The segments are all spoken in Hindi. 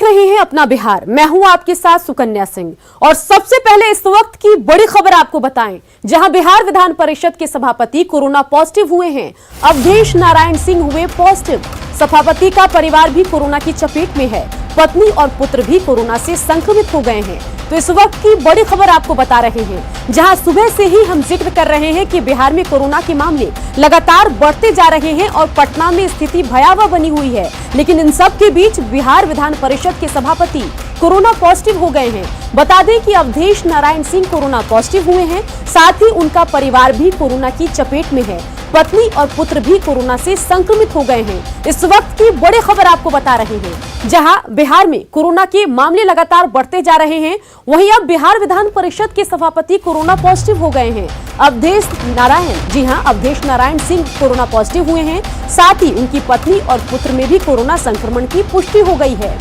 रहे हैं अपना बिहार। मैं हूं आपके साथ सुकन्या सिंह और सबसे पहले इस वक्त की बड़ी खबर आपको बताएं, जहां बिहार विधान परिषद के सभापति कोरोना पॉजिटिव हुए हैं। अवधेश नारायण सिंह हुए पॉजिटिव। सभापति का परिवार भी कोरोना की चपेट में है। पत्नी और पुत्र भी कोरोना से संक्रमित हो गए हैं। तो इस वक्त की बड़ी खबर आपको बता रहे हैं, जहां सुबह से ही हम जिक्र कर रहे हैं कि बिहार में कोरोना के मामले लगातार बढ़ते जा रहे हैं और पटना में स्थिति भयावह बनी हुई है। लेकिन इन सब के बीच बिहार विधान परिषद के सभापति कोरोना पॉजिटिव हो गए हैं। बता दें कि अवधेश नारायण सिंह कोरोना पॉजिटिव हुए हैं, साथ ही उनका परिवार भी कोरोना की चपेट में है। पत्नी और पुत्र भी कोरोना से संक्रमित हो गए हैं। इस वक्त की बड़ी खबर आपको बता रहे हैं, जहां बिहार में कोरोना के मामले लगातार बढ़ते जा रहे हैं, वहीं अब बिहार विधान परिषद के सभापति कोरोना पॉजिटिव हो गए हैं। अवधेश नारायण, जी हां, अवधेश नारायण सिंह कोरोना पॉजिटिव हुए हैं। साथ ही उनकी पत्नी और पुत्र में भी कोरोना संक्रमण की पुष्टि हो गई है।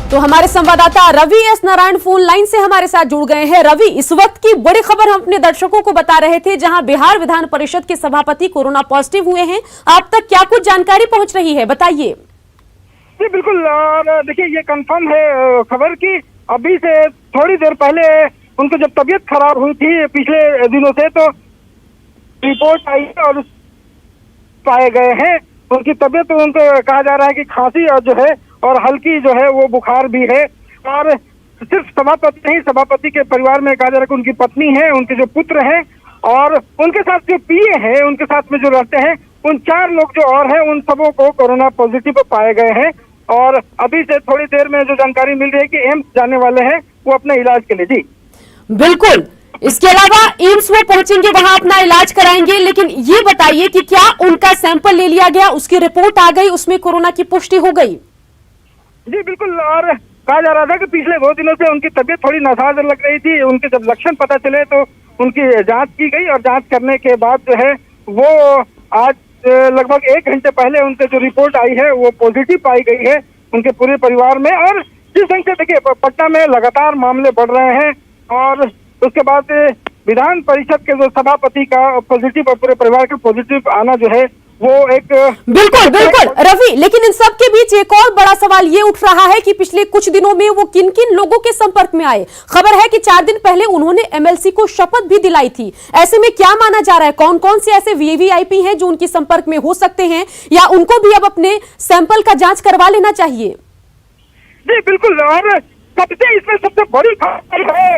तो हमारे संवाददाता Ravi S Narayan phone line से हमारे साथ जुड़ गए हैं। रवि, इस वक्त की बड़ी खबर हम अपने दर्शकों को बता रहे थे, जहां बिहार विधान परिषद के सभापति कोरोना पॉजिटिव हुए हैं। आप तक क्या कुछ जानकारी पहुंच रही है, बताइए। जी बिल्कुल, देखिए ये कंफर्म है खबर की अभी से थोड़ी देर पहले उनको जब तबीयत खराब हुई थी पिछले दिनों से, तो रिपोर्ट आई और पाए गए हैं उनकी तबीयत। उनको कहा जा रहा है कि खांसी और जो है और हल्की जो है वो बुखार भी है। और सिर्फ सभापति नहीं, सभापति के परिवार में कहा जा रहा है कि उनकी पत्नी है, उनके जो पुत्र हैं और उनके साथ जो पीए हैं, उनके साथ में जो रहते हैं, उन 4 लोग जो और हैं, उन सबों को कोरोना पॉजिटिव पाए गए हैं। और अभी से थोड़ी देर में जो जानकारी मिल रही है कि एम्स जाने वाले हैं वो अपने इलाज के लिए। जी बिल्कुल, इसके अलावा एम्स वो पहुंचेंगे, वहां अपना इलाज कराएंगे। लेकिन ये बताइए कि क्या उनका सैंपल ले लिया गया, उसकी रिपोर्ट आ गई, उसमें कोरोना की पुष्टि हो गई? जी बिल्कुल, और कहा जा रहा था कि पिछले 2 दिनों से उनकी तबीयत थोड़ी नासाज लग रही थी। उनके जब लक्षण पता चले तो उनकी जांच की गई और जांच करने के बाद जो है वो आज लगभग 1 घंटे पहले उनके जो रिपोर्ट आई है वो पॉजिटिव पाई गई है उनके पूरे परिवार में। और जिस ढंग से देखिए पटना में लगातार मामले बढ़ रहे हैं और उसके बाद विधान परिषद के जो सभापति का पॉजिटिव और पूरे परिवार का पॉजिटिव आना जो है वो एक बिल्कुल रवि, लेकिन इन सब के बीच एक और बड़ा सवाल ये उठ रहा है कि पिछले कुछ दिनों में वो किन किन लोगों के संपर्क में आए। खबर है कि 4 दिन पहले उन्होंने एमएलसी को शपथ भी दिलाई थी। ऐसे में क्या माना जा रहा है, कौन कौन से ऐसे वीवीआईपी हैं जो उनके संपर्क में हो सकते हैं, या उनको भी अब अपने सैंपल का जांच करवा लेना चाहिए? जी बिल्कुल, और सबसे बड़ी खबर है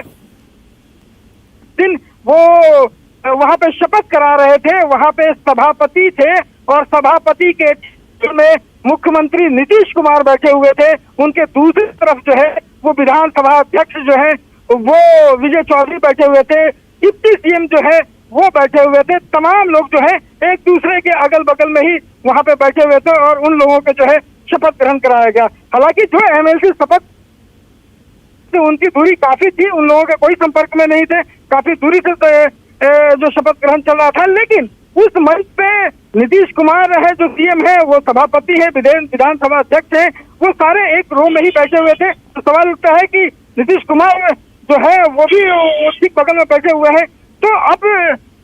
दिन वो वहां पे शपथ करा रहे थे, वहां पे सभापति थे और सभापति के में मुख्यमंत्री नीतीश कुमार बैठे हुए थे। उनके दूसरी तरफ जो है वो विधानसभा अध्यक्ष जो है वो विजय चौधरी बैठे हुए थे। डिप्टी सीएम जो है वो बैठे हुए थे। तमाम लोग जो है एक दूसरे के अगल बगल में ही वहां पे बैठे हुए थे और उन लोगों के जो है शपथ ग्रहण कराया गया। हालांकि जो एमएलसी शपथ से उनकी दूरी काफी थी, उन लोगों के कोई संपर्क में नहीं थे, काफी दूरी से जो शपथ ग्रहण चल रहा था। लेकिन उस मंच पे नीतीश कुमार है जो सीएम है, वो सभापति है, विधानसभा अध्यक्ष है, वो सारे एक रो में ही बैठे हुए थे। तो सवाल उठता है कि नीतीश कुमार जो है वो भी ठीक बगल में बैठे हुए हैं। तो अब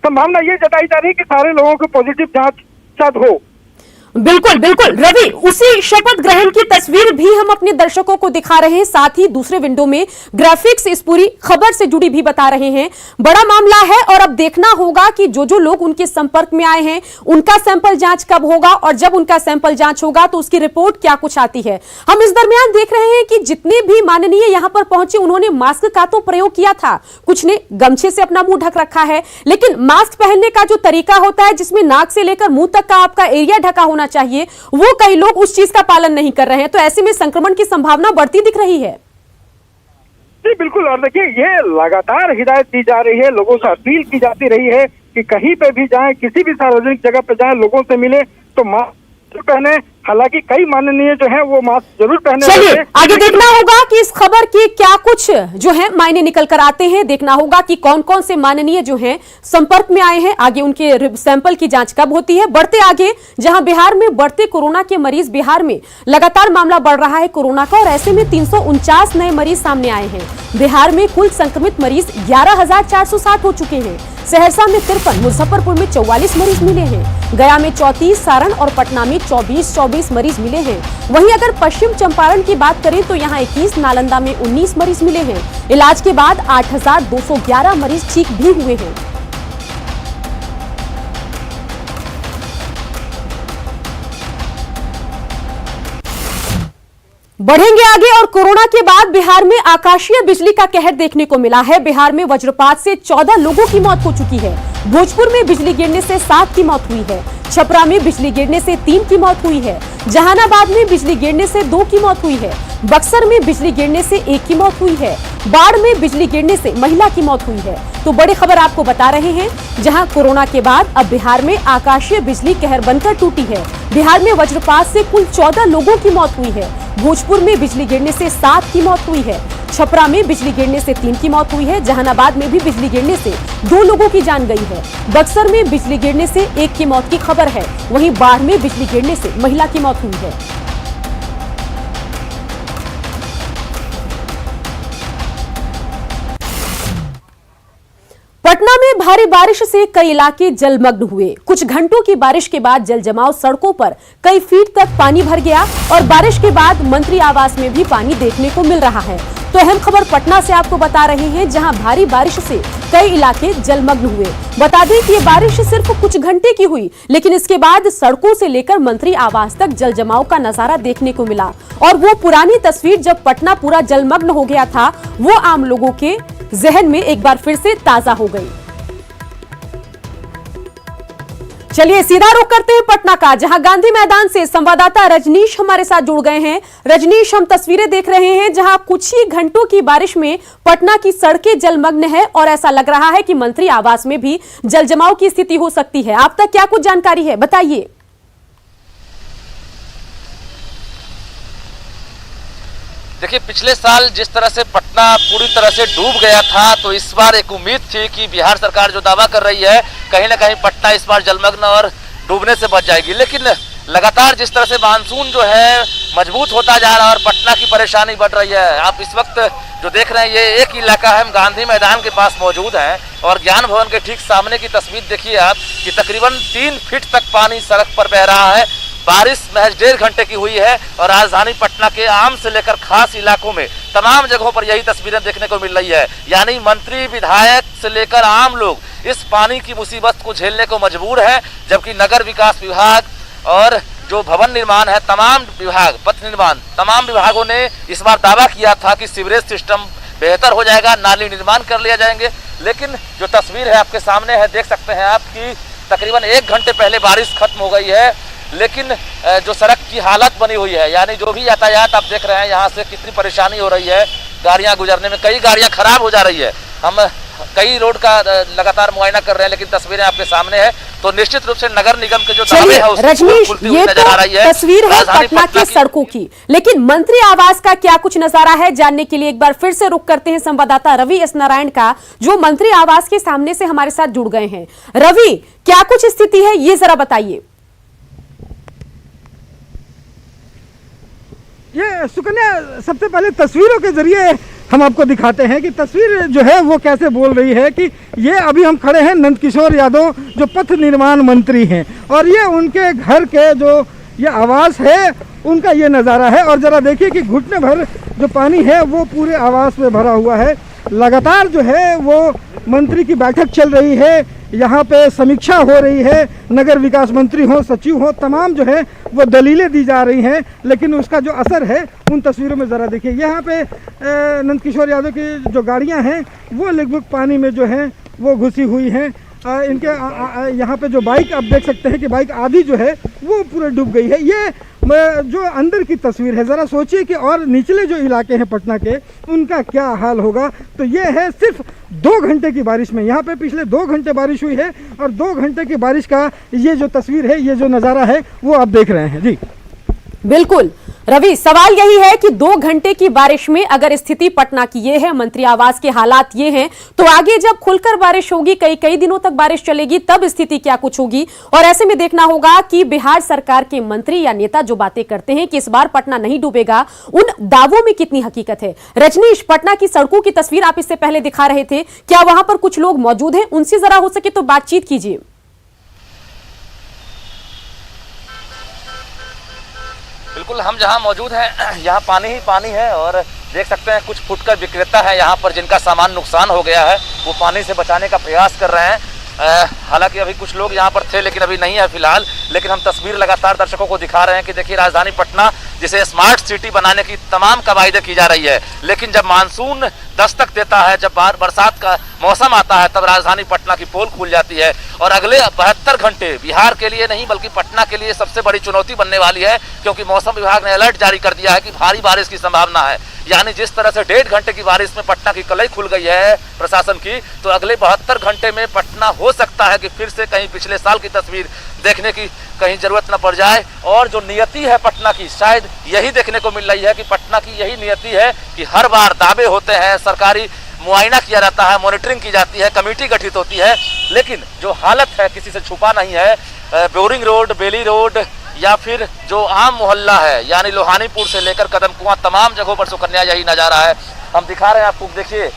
संभावना ये जताई जा रही है कि सारे लोगों को पॉजिटिव जांच शायद हो। बिल्कुल रवि, उसी शपथ ग्रहण की तस्वीर भी हम अपने दर्शकों को दिखा रहे हैं। साथ ही दूसरे विंडो में ग्राफिक्स इस पूरी खबर से जुड़ी भी बता रहे हैं। बड़ा मामला है और अब देखना होगा कि जो लोग उनके संपर्क में आए हैं उनका सैंपल जांच कब होगा, और जब उनका सैंपल जांच होगा तो उसकी रिपोर्ट क्या कुछ आती है। हम इस दरमियान देख रहे हैं कि जितने भी माननीय यहां पर पहुंचे उन्होंने मास्क का तो प्रयोग किया था, कुछ ने गमछे से अपना मुंह ढक रखा है। लेकिन मास्क पहनने का जो तरीका होता है, जिसमें नाक से लेकर मुंह तक का आपका एरिया ढका होना चाहिए, वो कई लोग उस चीज का पालन नहीं कर रहे हैं। तो ऐसे में संक्रमण की संभावना बढ़ती दिख रही है। जी बिल्कुल, और देखिए ये लगातार हिदायत दी जा रही है, लोगों से अपील की जाती रही है कि कहीं पे भी जाएं, किसी भी सार्वजनिक जगह पे जाएं, लोगों से मिले तो मास्क पहने। हालांकि कई माननीय जो है वो मास्क जरूर पहने। चलिए आगे देखना होगा कि इस खबर की क्या कुछ जो है मायने निकल कर आते हैं। देखना होगा कि कौन कौन से माननीय जो हैं संपर्क में आए हैं, आगे उनके सैंपल की जांच कब होती है। बढ़ते आगे, जहां बिहार में बढ़ते कोरोना के मरीज, बिहार में लगातार मामला बढ़ रहा है कोरोना का, और ऐसे में 349 नए मरीज सामने आए हैं। बिहार में कुल संक्रमित मरीज 11,460 हो चुके हैं। सहरसा में 53, मुजफ्फरपुर में 44 मरीज मिले हैं। गया में 34, सारण और पटना में 24 मरीज मिले हैं। वहीं अगर पश्चिम चंपारण की बात करें तो यहां 21, नालंदा में 19 मरीज मिले हैं। इलाज के बाद 8,211 मरीज ठीक भी हुए हैं। बढ़ेंगे आगे और कोरोना के बाद बिहार में आकाशीय बिजली का कहर देखने को मिला है। बिहार में वज्रपात से 14 लोगों की मौत हो चुकी है। भोजपुर में बिजली गिरने से 7 की मौत हुई है। छपरा में बिजली गिरने से 3 की मौत हुई है। जहानाबाद में बिजली गिरने से 2 की मौत हुई है। बक्सर में बिजली गिरने से 1 की मौत हुई है। बाढ़ में बिजली गिरने से महिला की मौत हुई है। तो बड़ी खबर आपको बता रहे हैं, जहां कोरोना के बाद अब बिहार में आकाशीय बिजली कहर बनकर टूटी है। बिहार में वज्रपात से कुल 14 लोगों की मौत हुई है। भोजपुर में बिजली गिरने से 7 की मौत हुई है। छपरा में बिजली गिरने से 3 की मौत हुई है। जहानाबाद में भी बिजली गिरने से 2 लोगों की जान गई है। बक्सर में बिजली गिरने से 1 की मौत की खबर है। वहीं बाढ़ में बिजली गिरने से महिला की मौत हुई है। पटना में भारी बारिश से कई इलाके जलमग्न हुए। कुछ घंटों की बारिश के बाद जल जमाव सड़कों पर कई फीट तक पानी भर गया और बारिश के बाद मंत्री आवास में भी पानी देखने को मिल रहा है। तो अहम खबर पटना से आपको बता रहे हैं, जहां भारी बारिश से कई इलाके जलमग्न हुए। बता दें कि ये बारिश सिर्फ कुछ घंटे की हुई, लेकिन इसके बाद सड़कों से लेकर मंत्री आवास तक जल जमाव का नजारा देखने को मिला। और वो पुरानी तस्वीर जब पटना पूरा जलमग्न हो गया था, वो आम लोगों के जहन में एक बार फिर से ताजा हो गई। चलिए सीधा रुख करते हैं पटना का, जहां गांधी मैदान से संवाददाता रजनीश हमारे साथ जुड़ गए हैं। रजनीश, हम तस्वीरें देख रहे हैं जहां कुछ ही घंटों की बारिश में पटना की सड़कें जलमग्न है और ऐसा लग रहा है कि मंत्री आवास में भी जल जमाव की स्थिति हो सकती है। आप तक क्या कुछ जानकारी है, बताइए। देखिए, पिछले साल जिस तरह से पटना पूरी तरह से डूब गया था, तो इस बार एक उम्मीद थी कि बिहार सरकार जो दावा कर रही है कहीं ना कहीं पटना इस बार जलमग्न और डूबने से बच जाएगी। लेकिन लगातार जिस तरह से मानसून जो है मजबूत होता जा रहा है और पटना की परेशानी बढ़ रही है। आप इस वक्त जो देख रहे हैं, ये एक इलाका है, हम गांधी मैदान के पास मौजूद हैं और ज्ञान भवन के ठीक सामने की तस्वीर देखिए आप कि तकरीबन 3 फीट तक पानी सड़क पर बह रहा है। बारिश महज 1.5 घंटे की हुई है और राजधानी पटना के आम से लेकर खास इलाकों में तमाम जगहों पर यही तस्वीरें देखने को मिल रही है। यानी मंत्री, विधायक से लेकर आम लोग इस पानी की मुसीबत को झेलने को मजबूर है, जबकि नगर विकास विभाग और जो भवन निर्माण है, तमाम विभाग, पथ निर्माण, तमाम विभागों ने इस बार दावा किया था कि सीवरेज सिस्टम बेहतर हो जाएगा, नाली निर्माण कर लिया जाएंगे। लेकिन जो तस्वीर है आपके सामने है, देख सकते हैं आप कि तकरीबन 1 घंटे पहले बारिश खत्म हो गई है, लेकिन जो सड़क की हालत बनी हुई है, यानी जो भी यातायात आप देख रहे हैं, यहाँ से कितनी परेशानी हो रही है गाड़ियाँ गुजरने में। कई गाड़ियाँ खराब हो जा रही है। हम कई रोड का लगातार मुआयना कर रहे हैं, लेकिन तस्वीरें आपके सामने है। तो निश्चित रूप से नगर निगम के जो दावे है रजनीश, ये तो तस्वीर है पटना की सड़कों की, लेकिन मंत्री आवास का क्या कुछ नजारा है, जानने के लिए एक बार फिर से रुख करते हैं संवाददाता रवि एस नारायण का, जो मंत्री आवास के सामने से हमारे साथ जुड़ गए हैं। रवि, क्या कुछ स्थिति है, ये जरा बताइए। ये सुकन्या, सबसे पहले तस्वीरों के जरिए हम आपको दिखाते हैं कि तस्वीर जो है वो कैसे बोल रही है कि ये अभी हम खड़े हैं नंदकिशोर यादव जो पथ निर्माण मंत्री हैं, और ये उनके घर के जो ये आवास है उनका ये नज़ारा है। और ज़रा देखिए कि घुटने भर जो पानी है वो पूरे आवास में भरा हुआ है। लगातार जो है वो मंत्री की बैठक चल रही है, यहाँ पे समीक्षा हो रही है, नगर विकास मंत्री हो, सचिव हो, तमाम जो है वो दलीलें दी जा रही हैं। लेकिन उसका जो असर है उन तस्वीरों में ज़रा देखिए। यहाँ पे नंदकिशोर यादव की जो गाड़ियाँ हैं वो लगभग पानी में जो है वो घुसी हुई हैं। इनके यहाँ पे जो बाइक आप देख सकते हैं कि बाइक आधी जो है वो पूरे डूब गई है। ये जो अंदर की तस्वीर है, ज़रा सोचिए कि और निचले जो इलाके हैं पटना के, उनका क्या हाल होगा। तो ये है सिर्फ 2 घंटे की बारिश में, यहाँ पे पिछले 2 घंटे बारिश हुई है और 2 घंटे की बारिश का ये जो तस्वीर है, ये जो नज़ारा है वो आप देख रहे हैं। जी बिल्कुल, रवि, सवाल यही है कि 2 घंटे की बारिश में अगर स्थिति पटना की ये है, मंत्री आवास के हालात ये हैं, तो आगे जब खुलकर बारिश होगी, कई दिनों तक बारिश चलेगी, तब स्थिति क्या कुछ होगी। और ऐसे में देखना होगा कि बिहार सरकार के मंत्री या नेता जो बातें करते हैं कि इस बार पटना नहीं डूबेगा, उन दावों में कितनी हकीकत है। रजनीश, पटना की सड़कों की तस्वीर आप इससे पहले दिखा रहे थे, क्या वहां पर कुछ लोग मौजूद हैं? उनसे जरा हो सके तो बातचीत कीजिए। बिल्कुल, हम जहां मौजूद हैं यहाँ पानी ही पानी है और देख सकते हैं कुछ फुटकर विक्रेता है यहाँ पर जिनका सामान नुकसान हो गया है, वो पानी से बचाने का प्रयास कर रहे हैं। हालांकि अभी कुछ लोग यहाँ पर थे लेकिन अभी नहीं है फिलहाल, लेकिन हम तस्वीर लगातार दर्शकों को दिखा रहे हैं कि देखिए राजधानी पटना जिसे स्मार्ट सिटी बनाने की तमाम कवायदे की जा रही है, लेकिन जब मानसून दस्तक देता है, जब बरसात का मौसम आता है, तब राजधानी पटना की पोल खुल जाती है। और अगले 72 घंटे बिहार के लिए नहीं बल्कि पटना के लिए सबसे बड़ी चुनौती बनने वाली है, क्योंकि मौसम विभाग ने अलर्ट जारी कर दिया है कि भारी बारिश की संभावना है। यानी जिस तरह से 1.5 घंटे की बारिश में पटना की कलई खुल गई है प्रशासन की, तो अगले 72 घंटे में पटना हो सकता है कि फिर से कहीं पिछले साल की तस्वीर देखने की कहीं जरूरत न पड़ जाए। और जो नियति है पटना की, शायद यही देखने को मिल रही है कि पटना की यही नियति है कि हर बार दावे होते हैं, सरकारी मुआयना किया जाता है, मॉनिटरिंग की जाती है, कमेटी गठित होती है, लेकिन जो हालत है किसी से छुपा नहीं है। बोरिंग रोड, बेली रोड या फिर जो आम मोहल्ला है यानी लोहानीपुर से लेकर कदम कुआं, तमाम जगहों पर सुकन्या यही नजारा है। हम दिखा रहे हैं आपको, देखिए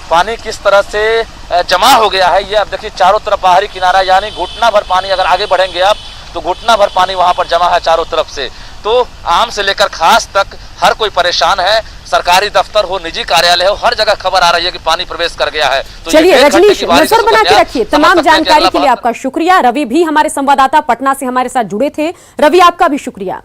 पानी किस तरह से जमा हो गया है। ये अब देखिए चारों तरफ बाहरी किनारा, यानी घुटना भर पानी, अगर आगे बढ़ेंगे आप तो घुटना भर पानी वहां पर जमा है चारों तरफ से। तो आम से लेकर खास तक हर कोई परेशान है, सरकारी दफ्तर हो, निजी कार्यालय हो, हर जगह खबर आ रही है कि पानी प्रवेश कर गया है। तो चलिए रजनीश, नजर बना के रखिए। तमाम जानकारी के लिए आपका शुक्रिया। रवि भी हमारे संवाददाता पटना से हमारे साथ जुड़े थे। रवि, आपका भी शुक्रिया।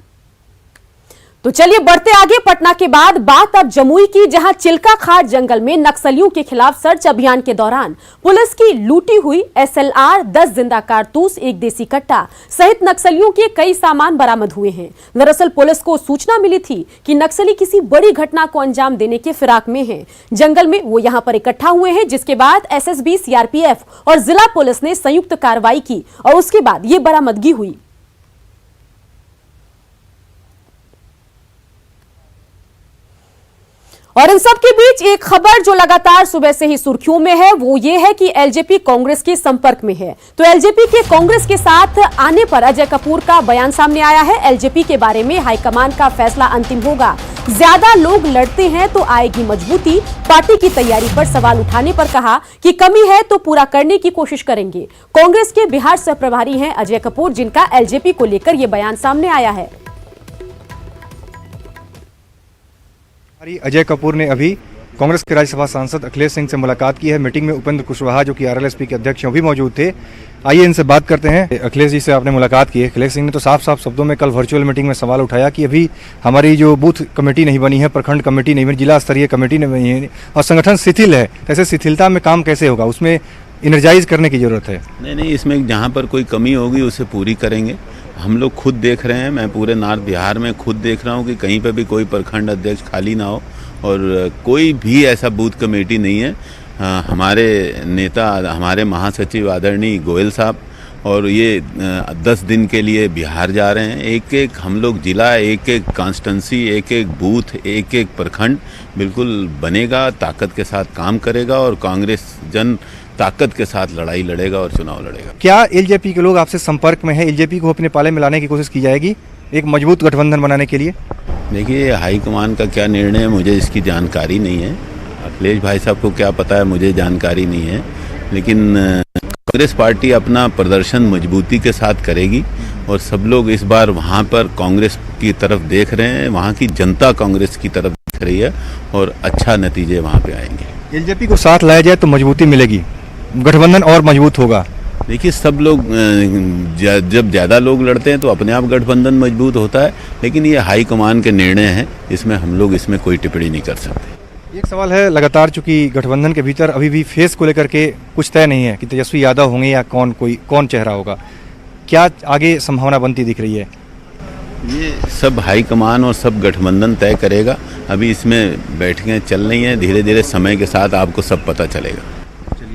तो चलिए बढ़ते आगे। पटना के बाद बात अब जमुई की, जहां चिल्का खाट जंगल में नक्सलियों के खिलाफ सर्च अभियान के दौरान पुलिस की लूटी हुई SLR, 10 जिंदा कारतूस, 1 देसी कट्टा सहित नक्सलियों के कई सामान बरामद हुए हैं। दरअसल पुलिस को सूचना मिली थी कि नक्सली किसी बड़ी घटना को अंजाम देने के फिराक में हैं। जंगल में वो यहां पर इकट्ठा हुए हैं, जिसके बाद SSB, CRPF और जिला पुलिस ने संयुक्त कार्रवाई की और उसके बाद ये बरामदगी हुई। और इन सब के बीच एक खबर जो लगातार सुबह से ही सुर्खियों में है, वो ये है कि LJP कांग्रेस के संपर्क में है। तो LJP के कांग्रेस के साथ आने पर अजय कपूर का बयान सामने आया है। LJP के बारे में हाईकमान का फैसला अंतिम होगा। ज्यादा लोग लड़ते हैं तो आएगी मजबूती। पार्टी की तैयारी पर सवाल उठाने पर कहा कि कमी है तो पूरा करने की कोशिश करेंगे। कांग्रेस के बिहार सह प्रभारी हैं अजय कपूर, जिनका LJP को लेकर यह बयान सामने आया है। अजय कपूर ने अभी कांग्रेस के राज्यसभा सांसद अखिलेश सिंह से मुलाकात की है। मीटिंग में उपेंद्र कुशवाहा जो कि RLSP के अध्यक्ष हैं, वो भी मौजूद थे। आइए इनसे बात करते हैं। अखिलेश जी से आपने मुलाकात की है। अखिलेश सिंह ने तो साफ साफ शब्दों में कल वर्चुअल मीटिंग में सवाल उठाया कि अभी हमारी जो बूथ कमेटी नहीं बनी है, प्रखंड कमेटी नहीं बनी, जिला स्तरीय कमेटी नहीं बनी है और संगठन शिथिल है, ऐसे शिथिलता में काम कैसे होगा? उसमें इनर्जाइज करने की जरूरत है। नहीं, इसमें जहाँ पर कोई कमी होगी उसे पूरी करेंगे। हम लोग खुद देख रहे हैं, मैं पूरे नॉर्थ बिहार में खुद देख रहा हूँ कि कहीं पर भी कोई प्रखंड अध्यक्ष खाली ना हो और कोई भी ऐसा बूथ कमेटी नहीं है। हमारे नेता, हमारे महासचिव आदरणीय गोयल साहब और ये 10 दिन के लिए बिहार जा रहे हैं। एक एक हम लोग जिला, एक एक कॉन्स्टिट्यूंसी, एक एक बूथ, एक एक प्रखंड बिल्कुल बनेगा, ताकत के साथ काम करेगा और कांग्रेस जन ताकत के साथ लड़ाई लड़ेगा और चुनाव लड़ेगा। क्या LJP के लोग आपसे संपर्क में है? LJP को अपने पाले में लाने की कोशिश की जाएगी एक मजबूत गठबंधन बनाने के लिए? देखिए, हाईकमान का क्या निर्णय है मुझे इसकी जानकारी नहीं है। अखिलेश भाई साहब को क्या पता है, मुझे जानकारी नहीं है। लेकिन कांग्रेस पार्टी अपना प्रदर्शन मजबूती के साथ करेगी और सब लोग इस बार वहाँ पर कांग्रेस की तरफ देख रहे हैं, वहाँ की जनता कांग्रेस की तरफ देख रही है और अच्छा नतीजे वहाँ पे आएंगे। LJP को साथ लाया जाए तो मजबूती मिलेगी, गठबंधन और मजबूत होगा। देखिए, सब लोग जब ज़्यादा लोग लड़ते हैं तो अपने आप गठबंधन मजबूत होता है, लेकिन ये हाईकमान के निर्णय हैं, इसमें हम लोग इसमें कोई टिप्पणी नहीं कर सकते। एक सवाल है, लगातार चूंकि गठबंधन के भीतर अभी भी फेस को लेकर के कुछ तय नहीं है कि तेजस्वी यादव होंगे या कौन चेहरा होगा, क्या आगे संभावना बनती दिख रही है? ये सब हाईकमान और सब गठबंधन तय करेगा। अभी इसमें बैठकें चल रही हैं, धीरे धीरे समय के साथ आपको सब पता चलेगा।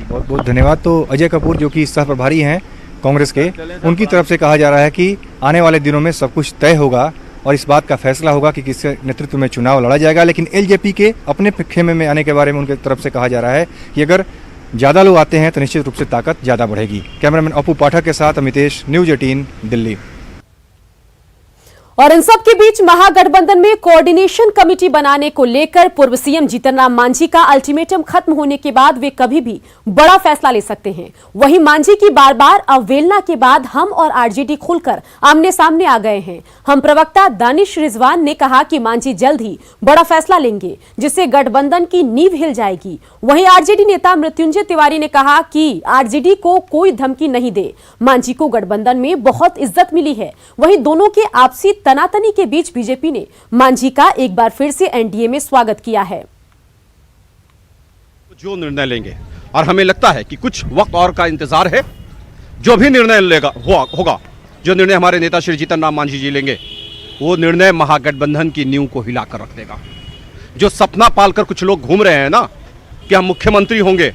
बहुत बहुत धन्यवाद। तो अजय कपूर जो कि सह प्रभारी हैं कांग्रेस के, उनकी तरफ से कहा जा रहा है कि आने वाले दिनों में सब कुछ तय होगा और इस बात का फैसला होगा कि किसके नेतृत्व में चुनाव लड़ा जाएगा। लेकिन एलजेपी के अपने खेमे में आने के बारे में उनकी तरफ से कहा जा रहा है कि अगर ज़्यादा लोग आते हैं तो निश्चित रूप से ताकत ज़्यादा बढ़ेगी। कैमरामैन अपू पाठक के साथ अमितेश, न्यूज़ 18 दिल्ली। और इन सब के बीच महागठबंधन में कोऑर्डिनेशन कमेटी बनाने को लेकर पूर्व सीएम जीतन राम मांझी का अल्टीमेटम खत्म होने के बाद वे कभी भी बड़ा फैसला ले सकते हैं। वहीं मांझी की बार बार अवहेलना के बाद हम और आरजेडी खुलकर आमने सामने आ गए हैं। हम प्रवक्ता दानिश रिजवान ने कहा कि मांझी जल्द ही बड़ा फैसला लेंगे जिससे गठबंधन की नींव हिल जाएगी। वहीं आरजेडी नेता मृत्युंजय तिवारी ने कहा कि आरजेडी को कोई धमकी नहीं दे, मांझी को गठबंधन में बहुत इज्जत मिली है। वहीं दोनों के आपसी तनातनी के बीच बीजेपी ने मांझी का एक बार फिर से एनडीए में स्वागत किया है। जो निर्णय लेंगे, और हमें लगता है कि कुछ वक्त और का इंतजार है। जो भी निर्णय होगा, जो निर्णय हमारे नेता श्री जीतन राम मांझी जी लेंगे, वो निर्णय महागठबंधन की नींव को हिलाकर रख देगा। जो सपना पालकर कुछ लोग घूम रहे हैं ना कि हम मुख्यमंत्री होंगे,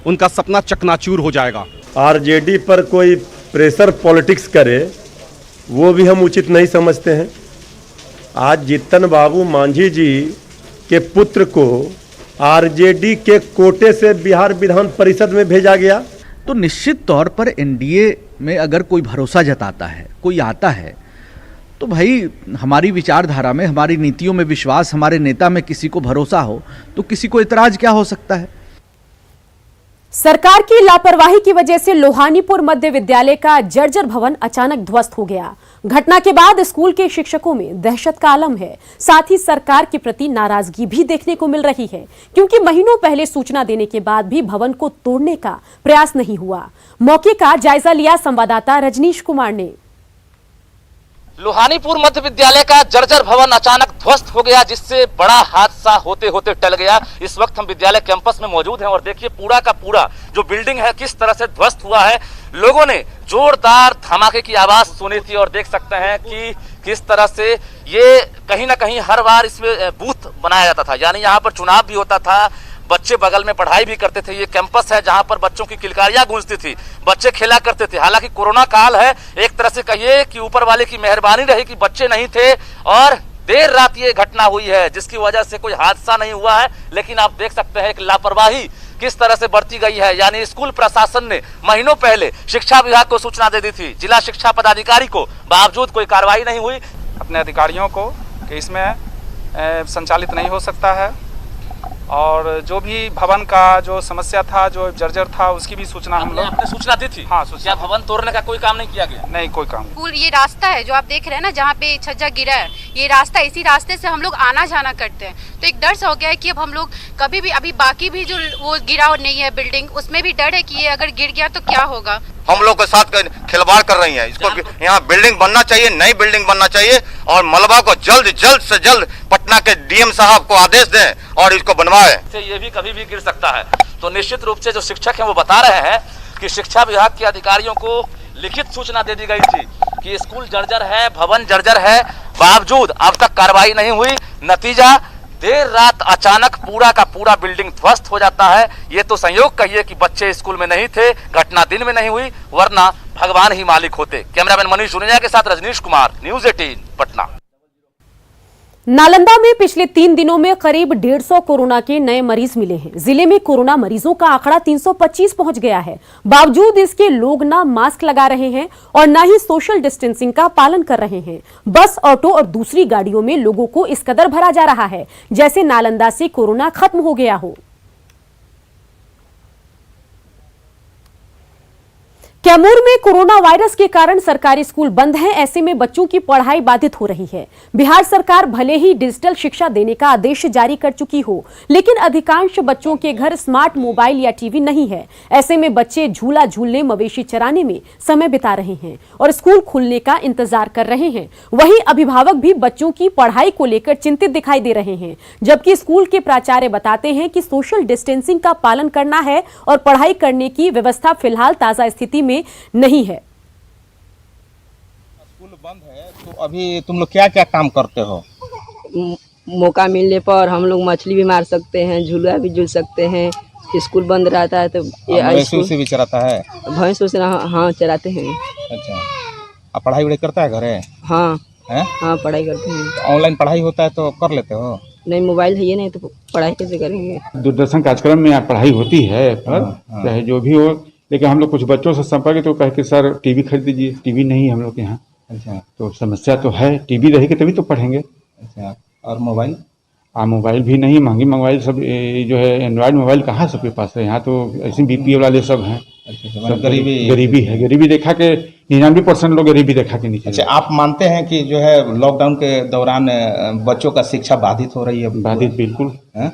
उनका सपना चकनाचूर हो जाएगा। आरजेडी पर कोई प्रेशर पॉलिटिक्स करे वो भी हम उचित नहीं समझते हैं। आज जीतन बाबू मांझी जी के पुत्र को आरजेडी के कोटे से बिहार विधान परिषद में भेजा गया, तो निश्चित तौर पर एनडीए में अगर कोई भरोसा जताता है, कोई आता है, तो भाई हमारी विचारधारा में, हमारी नीतियों में विश्वास, हमारे नेता में किसी को भरोसा हो तो किसी को इतराज क्या हो सकता है। सरकार की लापरवाही की वजह से लोहानीपुर मध्य विद्यालय का जर्जर भवन अचानक ध्वस्त हो गया। घटना के बाद स्कूल के शिक्षकों में दहशत का आलम है। साथ ही सरकार के प्रति नाराजगी भी देखने को मिल रही है, क्योंकि महीनों पहले सूचना देने के बाद भी भवन को तोड़ने का प्रयास नहीं हुआ। मौके का जायजा लिया संवाददाता रजनीश कुमार ने। लोहानीपुर मध्य विद्यालय का जर्जर भवन अचानक ध्वस्त हो गया, जिससे बड़ा हादसा होते होते टल गया। इस वक्त हम विद्यालय कैंपस में मौजूद हैं और देखिए पूरा का पूरा जो बिल्डिंग है किस तरह से ध्वस्त हुआ है। लोगों ने जोरदार धमाके की आवाज सुनी थी और देख सकते हैं कि किस तरह से ये कहीं ना कहीं हर बार इसमें बूथ बनाया जाता था, यानी यहाँ पर चुनाव भी होता था, बच्चे बगल में पढ़ाई भी करते थे। ये कैंपस है जहां पर बच्चों की किलकारियां गूंजती थी, बच्चे खेला करते थे। हालांकि कोरोना काल है, एक तरह से कहिए कि ऊपर वाले की मेहरबानी रही कि बच्चे नहीं थे और देर रात ये घटना हुई है, जिसकी वजह से कोई हादसा नहीं हुआ है। लेकिन आप देख सकते हैं एक लापरवाही किस तरह से बढ़ती गई है। यानी स्कूल प्रशासन ने महीनों पहले शिक्षा विभाग को सूचना दे दी थी, जिला शिक्षा पदाधिकारी को, बावजूद कोई कार्रवाई नहीं हुई। अपने अधिकारियों को कि इसमें संचालित नहीं हो सकता है, और जो भी भवन का जो समस्या था, जो जर्जर था, उसकी भी सूचना हम लोग सूचना दी थी। हाँ, सूचना। क्या भवन तोड़ने का कोई काम नहीं किया गया? नहीं, कोई काम। ये रास्ता है जो आप देख रहे हैं ना, जहाँ पे छज्जा गिरा है, ये रास्ता, इसी रास्ते से हम लोग आना जाना करते हैं। तो एक डर सा हो गया है कि अब हम लोग कभी भी, अभी बाकी भी जो वो गिरा नहीं है बिल्डिंग, उसमें भी डर है कि ये अगर गिर गया तो क्या होगा। हम लोग के साथ खिलवाड़ कर रही हैं। इसको यहाँ बिल्डिंग बनना चाहिए, नई बिल्डिंग बनना चाहिए, और मलबा को जल्द से जल्द पटना के डीएम साहब को आदेश दें और इसको बनवाएं। ये भी कभी भी गिर सकता है। तो निश्चित रूप से जो शिक्षक हैं वो बता रहे हैं कि शिक्षा विभाग के अधिकारियों को लिखित सूचना दे दी गई थी कि स्कूल जर्जर है, भवन जर्जर है, बावजूद अब तक कार्रवाई नहीं हुई। नतीजा देर रात अचानक पूरा का पूरा बिल्डिंग ध्वस्त हो जाता है। ये तो संयोग कहिए कि बच्चे स्कूल में नहीं थे, घटना दिन में नहीं हुई, वरना भगवान ही मालिक होते। कैमरामैन मनीष जुनेजा के साथ रजनीश कुमार, न्यूज़ 18 पटना। नालंदा में पिछले 3 दिनों में करीब 150 कोरोना के नए मरीज मिले हैं। जिले में कोरोना मरीजों का आंकड़ा 325 पहुंच गया है। बावजूद इसके लोग ना मास्क लगा रहे हैं और ना ही सोशल डिस्टेंसिंग का पालन कर रहे हैं। बस, ऑटो और दूसरी गाड़ियों में लोगों को इस कदर भरा जा रहा है जैसे नालंदा से कोरोना खत्म हो गया हो। कैमूर में कोरोना वायरस के कारण सरकारी स्कूल बंद हैं। ऐसे में बच्चों की पढ़ाई बाधित हो रही है। बिहार सरकार भले ही डिजिटल शिक्षा देने का आदेश जारी कर चुकी हो, लेकिन अधिकांश बच्चों के घर स्मार्ट मोबाइल या टीवी नहीं है। ऐसे में बच्चे झूला झूलने, मवेशी चराने में समय बिता रहे हैं और स्कूल खुलने का इंतजार कर रहे हैं। वहीं अभिभावक भी बच्चों की पढ़ाई को लेकर चिंतित दिखाई दे रहे हैं, जबकि स्कूल के प्राचार्य बताते हैं कि सोशल डिस्टेंसिंग का पालन करना है और पढ़ाई करने की व्यवस्था फिलहाल ताजा स्थिति में नहीं है। स्कूल बंद है तो अभी तुम लोग क्या क्या काम करते हो? मौका मिलने पर हम लोग मछली भी मार सकते हैं, झूला भी झूल सकते हैं। स्कूल बंद रहता है तो ये भैंस भी चराता है? भैंस से हाँ चराते हैं। अच्छा, आप पढ़ाई वढ़ाई करता है घरे? हाँ, हैं? हाँ पढ़ाई करते हैं। ऑनलाइन पढ़ाई होता है तो कर लेते हो? नहीं मोबाइल है ये नहीं तो पढ़ाई कैसे करेंगे। दूरदर्शन कार्यक्रम में पढ़ाई होती है पर चाहे जो भी हो, लेकिन हम लोग कुछ बच्चों से संपर्क तो कहे कि सर टीवी खरीद दीजिए, टीवी नहीं है हम लोग के यहाँ। अच्छा, तो समस्या तो है, टीवी रहेगी तभी तो पढ़ेंगे। अच्छा, और मोबाइल? मोबाइल भी नहीं, महंगी मोबाइल सब जो है एंड्रॉयड मोबाइल कहाँ सबके पास है, यहाँ तो ऐसे BPL वाले सब हैं। अच्छा, सब गरीबी है, गरीबी देखा के 99% लोग गरीबी देखा के नीचे। अच्छा, आप मानते हैं कि जो है लॉकडाउन के दौरान बच्चों का शिक्षा बाधित हो रही है? बाधित बिल्कुल है।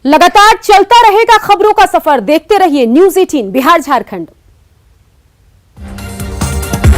लगातार चलता रहेगा खबरों का सफर, देखते रहिए News 18 बिहार झारखंड।